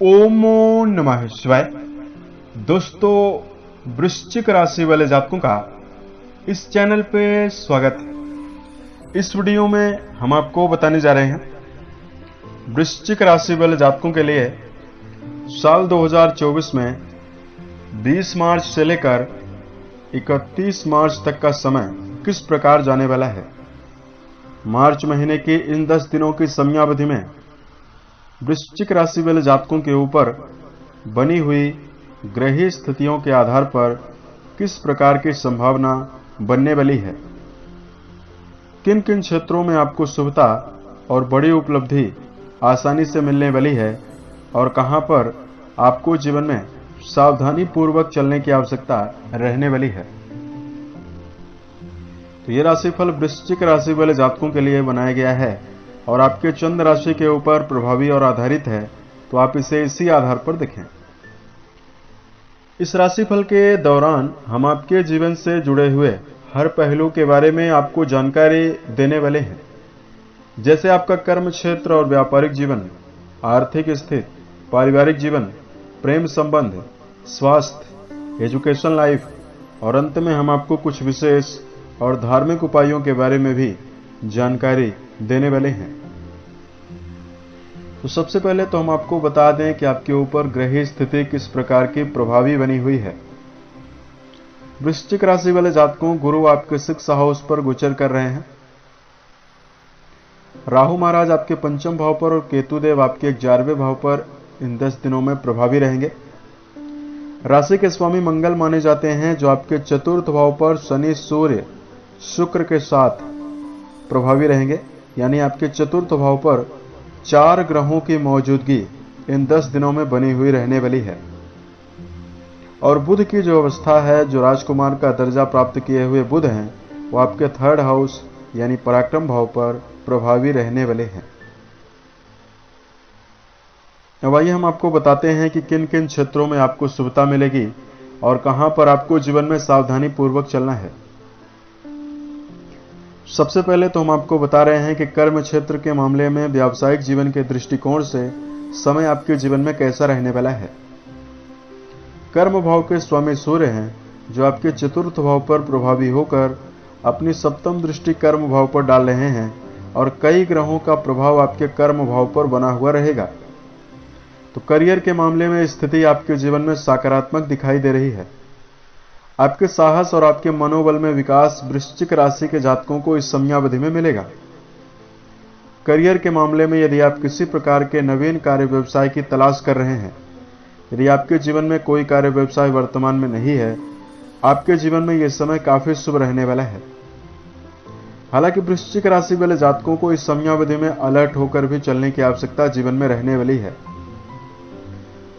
ओमो नमः शिवाय। दोस्तों, वृश्चिक राशि वाले जातकों का इस चैनल पे स्वागत है। इस वीडियो में हम आपको बताने जा रहे हैं वृश्चिक राशि वाले जातकों के लिए साल 2024 में 20 मार्च से लेकर 31 मार्च तक का समय किस प्रकार जाने वाला है। मार्च महीने की इन 10 दिनों की समयावधि में वृश्चिक राशि वाले जातकों के ऊपर बनी हुई ग्रहीय स्थितियों के आधार पर किस प्रकार की संभावना बनने वाली है, किन किन क्षेत्रों में आपको शुभता और बड़ी उपलब्धि आसानी से मिलने वाली है और कहां पर आपको जीवन में सावधानी पूर्वक चलने की आवश्यकता रहने वाली है। तो ये राशिफल वृश्चिक राशि वाले जातकों के लिए बनाया गया है और आपके चंद्र राशि के ऊपर प्रभावी और आधारित है, तो आप इसे इसी आधार पर देखें। इस राशिफल के दौरान हम आपके जीवन से जुड़े हुए हर पहलू के बारे में आपको जानकारी देने वाले हैं, जैसे आपका कर्म क्षेत्र और व्यापारिक जीवन, आर्थिक स्थिति, पारिवारिक जीवन, प्रेम संबंध, स्वास्थ्य, एजुकेशन लाइफ और अंत में हम आपको कुछ विशेष और धार्मिक उपायों के बारे में भी जानकारी देने वाले हैं। तो सबसे पहले तो हम आपको बता दें कि आपके ऊपर ग्रहीय स्थिति किस प्रकार की प्रभावी बनी हुई है। वृश्चिक राशि वाले जातकों, गुरु आपके 6 हाउस पर गोचर कर रहे हैं। राहु महाराज आपके 5वें भाव पर और केतु देव आपके 11वें भाव पर इन 10 दिनों में प्रभावी रहेंगे। राशि के स्वामी मंगल माने जाते हैं, जो आपके 4th भाव पर शनि, सूर्य, शुक्र के साथ प्रभावी रहेंगे। यानी आपके 4th भाव पर 4 ग्रहों की मौजूदगी इन 10 दिनों में बनी हुई रहने वाली है। और बुध की जो अवस्था है, जो राजकुमार का दर्जा प्राप्त किए हुए बुध हैं, वो आपके 3rd हाउस यानी पराक्रम भाव पर प्रभावी रहने वाले हैं। अब आइए हम आपको बताते हैं कि किन किन क्षेत्रों में आपको शुभता मिलेगी और कहां पर आपको जीवन में सावधानी पूर्वक चलना है। सबसे पहले तो हम आपको बता रहे हैं कि कर्म क्षेत्र के मामले में व्यावसायिक जीवन के दृष्टिकोण से समय आपके जीवन में कैसा रहने वाला है। कर्म भाव के स्वामी सूर्य हैं, जो आपके 4th भाव पर प्रभावी होकर अपनी 7वीं दृष्टि कर्म भाव पर डाल रहे हैं और कई ग्रहों का प्रभाव आपके कर्म भाव पर बना हुआ रहेगा। तो करियर के मामले में स्थिति आपके जीवन में सकारात्मक दिखाई दे रही है। आपके साहस और आपके मनोबल में विकास वृश्चिक राशि के जातकों को इस समयावधि में मिलेगा। करियर के मामले में यदि आप किसी प्रकार के नवीन कार्य व्यवसाय की तलाश कर रहे हैं, यदि आपके जीवन में कोई कार्य व्यवसाय वर्तमान में नहीं है, आपके जीवन में यह समय काफी शुभ रहने वाला है। हालांकि वृश्चिक राशि वाले जातकों को इस समयावधि में अलर्ट होकर भी चलने की आवश्यकता जीवन में रहने वाली है।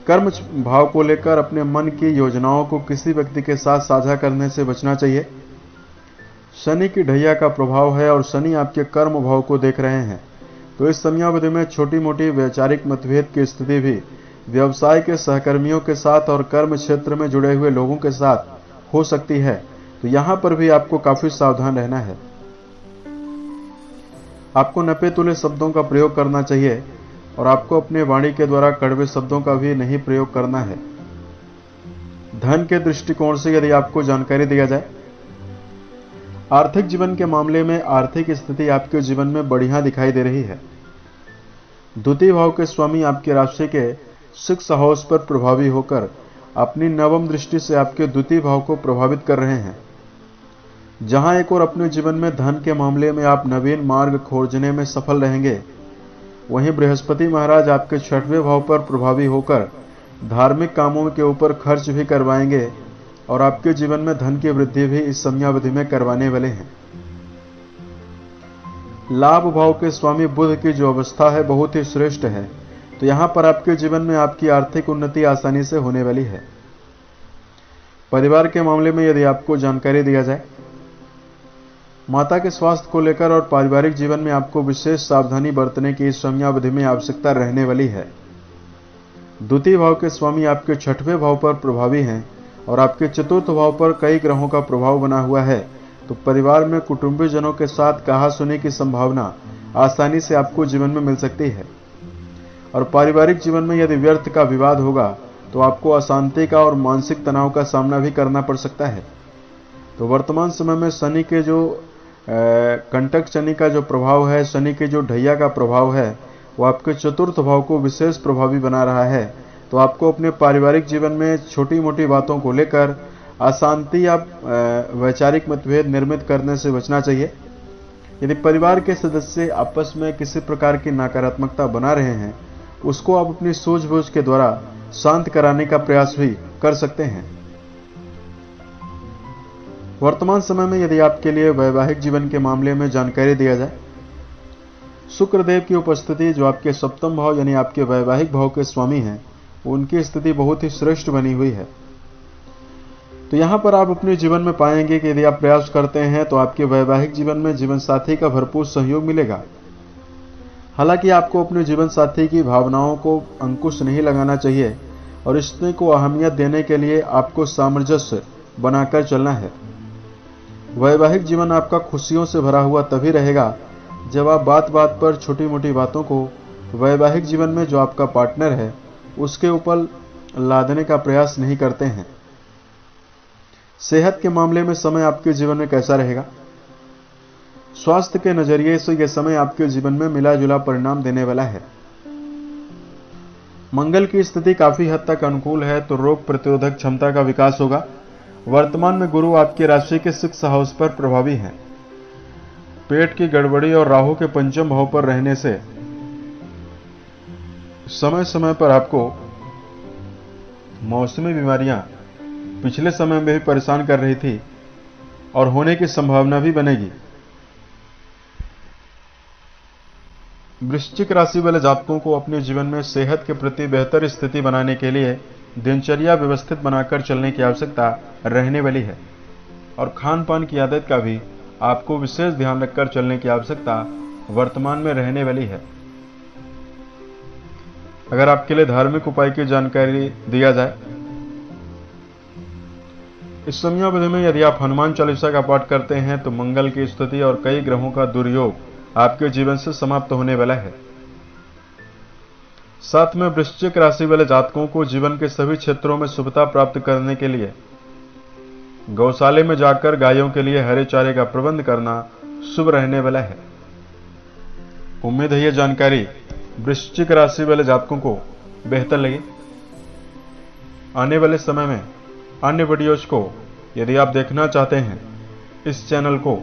कर्म भाव को लेकर अपने मन की योजनाओं को किसी व्यक्ति के साथ साझा करने से बचना चाहिए। शनि की ढैया का प्रभाव है और शनि आपके कर्म भाव को देख रहे हैं, तो इस समयावधि में छोटी मोटी वैचारिक मतभेद की स्थिति भी व्यवसाय के सहकर्मियों के साथ और कर्म क्षेत्र में जुड़े हुए लोगों के साथ हो सकती है। तो यहां पर भी आपको काफी सावधान रहना है। आपको नपे तुले शब्दों का प्रयोग करना चाहिए और आपको अपने वाणी के द्वारा कड़वे शब्दों का भी नहीं प्रयोग करना है। धन के दृष्टिकोण से यदि आपको जानकारी दिया जाए, आर्थिक जीवन के मामले में आर्थिक स्थिति आपके जीवन में बढ़िया दिखाई दे रही है। द्वितीय भाव के स्वामी आपकी राशि के 6 हाउस पर प्रभावी होकर अपनी 9वीं दृष्टि से आपके द्वितीय भाव को प्रभावित कर रहे हैं। जहां एक और अपने जीवन में धन के मामले में आप नवीन मार्ग खोजने में सफल रहेंगे, वहीं बृहस्पति महाराज आपके 6वें भाव पर प्रभावी होकर धार्मिक कामों के ऊपर खर्च भी करवाएंगे और आपके जीवन में धन की वृद्धि भी इस समयावधि में करवाने वाले हैं। लाभ भाव के स्वामी बुध की जो अवस्था है बहुत ही श्रेष्ठ है, तो यहां पर आपके जीवन में आपकी आर्थिक उन्नति आसानी से होने वाली है। परिवार के मामले में यदि आपको जानकारी दिया जाए, माता के स्वास्थ्य को लेकर और पारिवारिक जीवन में आपको विशेष सावधानी बरतने की इस समयावधि में आवश्यकता रहने वाली है। द्वितीय भाव के स्वामी आपके 6वें भाव पर प्रभावी हैं और आपके 4th भाव पर कई ग्रहों का प्रभाव बना हुआ है, तो परिवार में कुटुंबीजनों के साथ कहा सुनी की संभावना आसानी से आपको जीवन में मिल सकती है। और पारिवारिक जीवन में यदि व्यर्थ का विवाद होगा तो आपको अशांति का और मानसिक तनाव का सामना भी करना पड़ सकता है। तो वर्तमान समय में शनि के जो कंटक शनि का जो प्रभाव है, शनि के जो ढैया का प्रभाव है, वो आपके चतुर्थ भाव को विशेष प्रभावी बना रहा है। तो आपको अपने पारिवारिक जीवन में छोटी मोटी बातों को लेकर अशांति या वैचारिक मतभेद निर्मित करने से बचना चाहिए। यदि परिवार के सदस्य आपस में किसी प्रकार की नकारात्मकता बना रहे हैं, उसको आप अपनी सूझबूझ के द्वारा शांत कराने का प्रयास भी कर सकते हैं। वर्तमान समय में यदि आपके लिए वैवाहिक जीवन के मामले में जानकारी दिया जाए, शुक्रदेव की उपस्थिति जो आपके सप्तम भाव यानी आपके वैवाहिक भाव के स्वामी हैं, उनकी स्थिति बहुत ही श्रेष्ठ बनी हुई है। तो यहां पर आप अपने जीवन में पाएंगे कि यदि आप प्रयास करते हैं तो आपके वैवाहिक जीवन में जीवन साथी का भरपूर सहयोग मिलेगा। हालांकि आपको अपने जीवन साथी की भावनाओं को अंकुश नहीं लगाना चाहिए और रिश्ते को अहमियत देने के लिए आपको सामंजस्य बनाकर चलना है। वैवाहिक जीवन आपका खुशियों से भरा हुआ तभी रहेगा जब आप बात बात पर छोटी मोटी बातों को वैवाहिक जीवन में जो आपका पार्टनर है उसके ऊपर लादने का प्रयास नहीं करते हैं। सेहत के मामले में समय आपके जीवन में कैसा रहेगा? स्वास्थ्य के नजरिए से यह समय आपके जीवन में मिला जुला परिणाम देने वाला है। मंगल की स्थिति काफी हद तक अनुकूल है, तो रोग प्रतिरोधक क्षमता का विकास होगा। वर्तमान में गुरु आपकी राशि के 6th हाउस पर प्रभावी हैं। पेट की गड़बड़ी और राहु के पंचम भाव पर रहने से समय समय पर आपको मौसमी बीमारियां पिछले समय में भी परेशान कर रही थी और होने की संभावना भी बनेगी। वृश्चिक राशि वाले जातकों को अपने जीवन में सेहत के प्रति बेहतर स्थिति बनाने के लिए दिनचर्या व्यवस्थित बनाकर चलने की आवश्यकता रहने वाली है और खान पान की आदत का भी आपको विशेष ध्यान रखकर चलने की आवश्यकता वर्तमान में रहने वाली है। अगर आपके लिए धार्मिक उपाय की जानकारी दिया जाए, इस समयावधि में यदि आप हनुमान चालीसा का पाठ करते हैं तो मंगल की स्थिति और कई ग्रहों का दुर्योग आपके जीवन से समाप्त होने वाला है। साथ में वृश्चिक राशि वाले जातकों को जीवन के सभी क्षेत्रों में शुभता प्राप्त करने के लिए गौशाले में जाकर गायों के लिए हरे चारे का प्रबंध करना शुभ रहने वाला है। उम्मीद है यह जानकारी वृश्चिक राशि वाले जातकों को बेहतर लगी। आने वाले समय में अन्य वीडियोज को यदि आप देखना चाहते हैं, इस चैनल को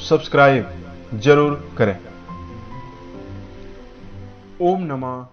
सब्सक्राइब जरूर करें। ओम नमः